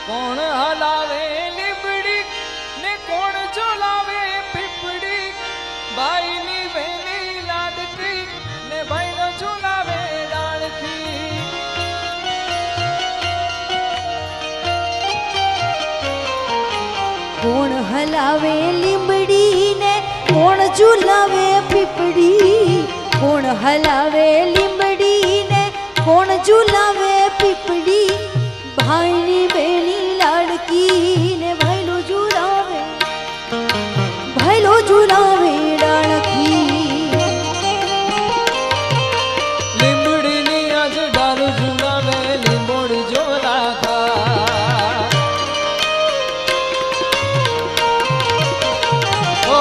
કોણ હલાવે લીમડી ને કોણ ઝુલાવે પીપળી, ભાઈની બહેની લાડકી ને ભાઈનો ઝુલાવે ડાળખી. કોણ હલાવે લીમડી ને કોણ ઝુલાવે પીપળી, કોણ હલાવે લીમડી ને કોણ ઝુલાવે પીપળી, ભાઈની બેની લાડકી ને ભાઈલો ઝુલાવે ડાળખી. લીમડીની આજ ડાળ ઝુલાવે લીંબોડ ઝોલા ખા. ઓ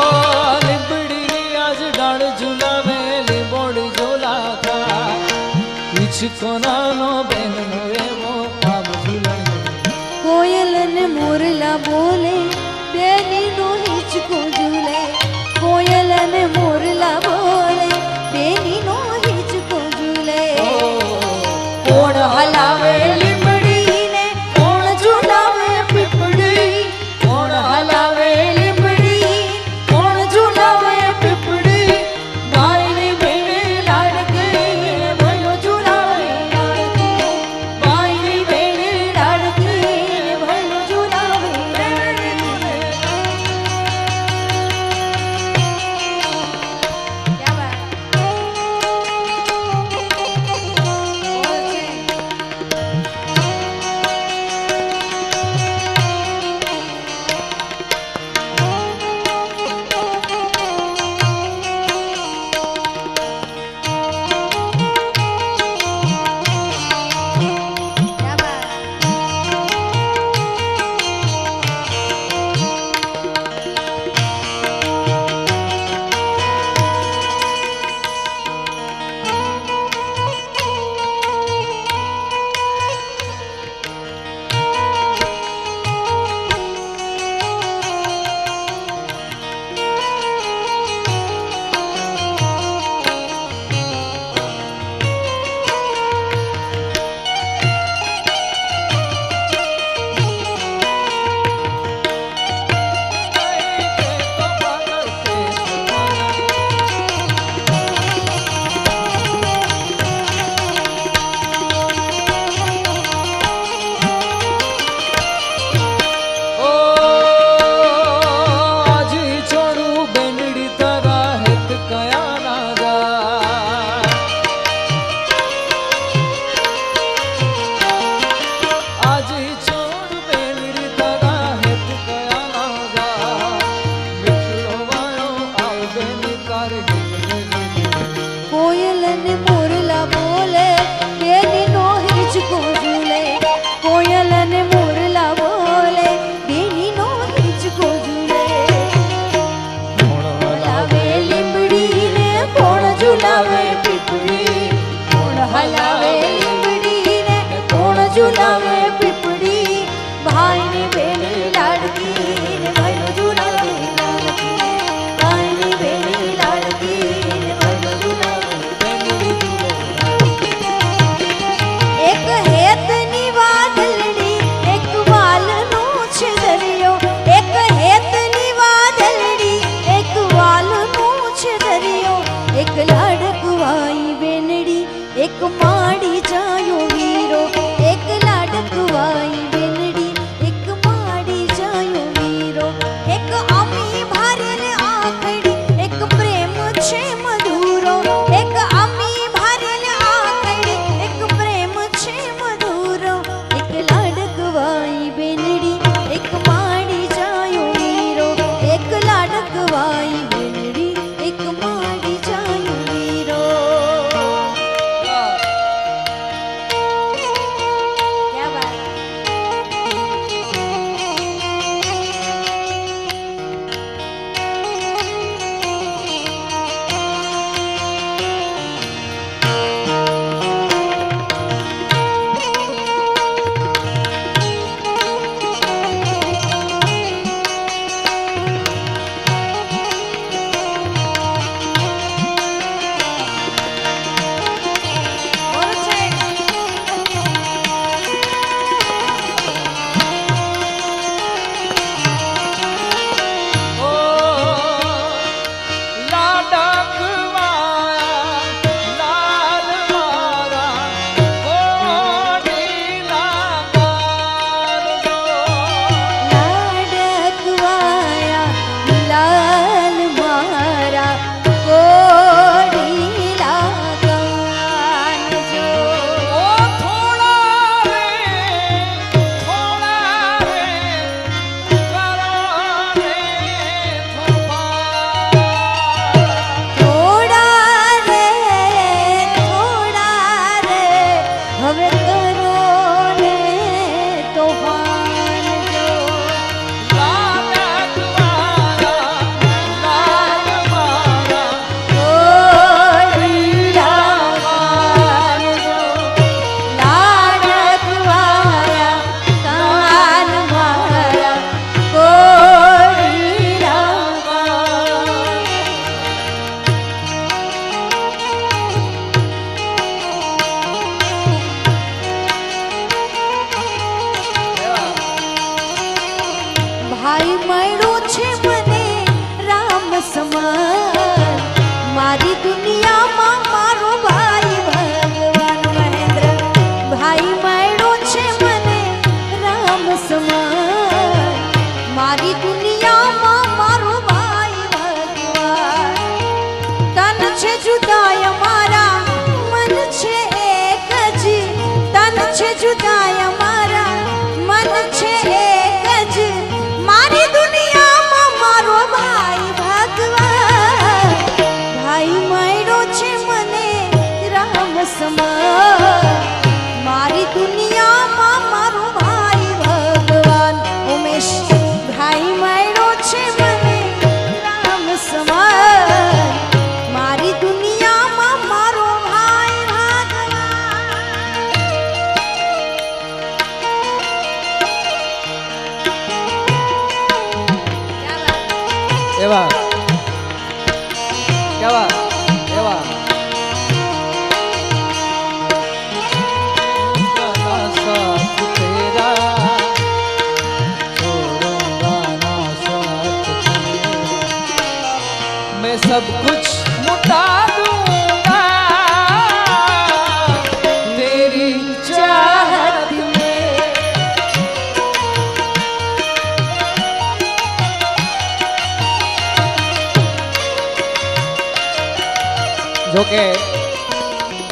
લીમડીની આજ ડાળ ઝુલાવે લીંબોડ ઝોલા ખા. ઈચકો નાનો બેનનો એવો આમ ઝુલાવે. કોયલ ને મોરલા બોલે બેની નો હિચકો ઝૂલે, કોયલ ને મોરલા બોલે બેની નો હિચકો ઝૂલે. કોણ હલાવે લીમડી ને કોણ ઝુલાવે પીપળી, કોણ હલાવે લીમડી કોણ ઝુલાવે પીપળી, ભાઈની બેની લાડકી ને ભાઈનો ઝુલાવે ડાળખી, ભાઈની બેની લાડકી ને ભાઈનો ઝુલાવે ડાળખી. ક્યા બાત. ક્યા બાત. કોયલ ને મોરલા બોલે બેની નો હિચકો ઝૂલે, કોયલ ને મોરલા બોલે બેની નો હિચકો ઝૂલે. કોણ હલાવે લીમડી ને કોણ ઝુલાવે પીપળી, કોણ હલાવે લીમડી ને કોણ ઝુલાવે પીપળી, ભાઈની બેની લાડકી ને ભાઈનો ઝુલાવે ડાળખી, ભાઈની બેની લાડકી ને ભાઈનો ઝુલાવે ડાળખી. એક હેતની વાદળડી એક વાલનો છે દરિયો, એક હેતની વાદળડી એક વાલનો છે દરિયો, એક લાડકવાઈ બેનડી એક માડી જાયો વીરો, એક લાડક સમાન મારી દુનિયામાં મારો ભાઈ ભગવાન તન છે જુદાય મારા મન છે એક જ તન છે જુદાય મારા મન છે એક જ મારી દુનિયામાં મારો ભાઈ ભગવાન ભાઈ મળ્યો છે મને રામ સમાન મારી દુનિયામાં મારો ભાઈ ભગવાન ઉમેશ ભાઈ મળ્યો છે મને રામ સમાન મારી દુનિયામાં મારો ભાઈ ભગવાન એવા કેવા એવા साथ तेरा छोड़ूंगा ना साथ तेरा मैं सब कुछ लुटा दूंगा तेरी चाहत में जो के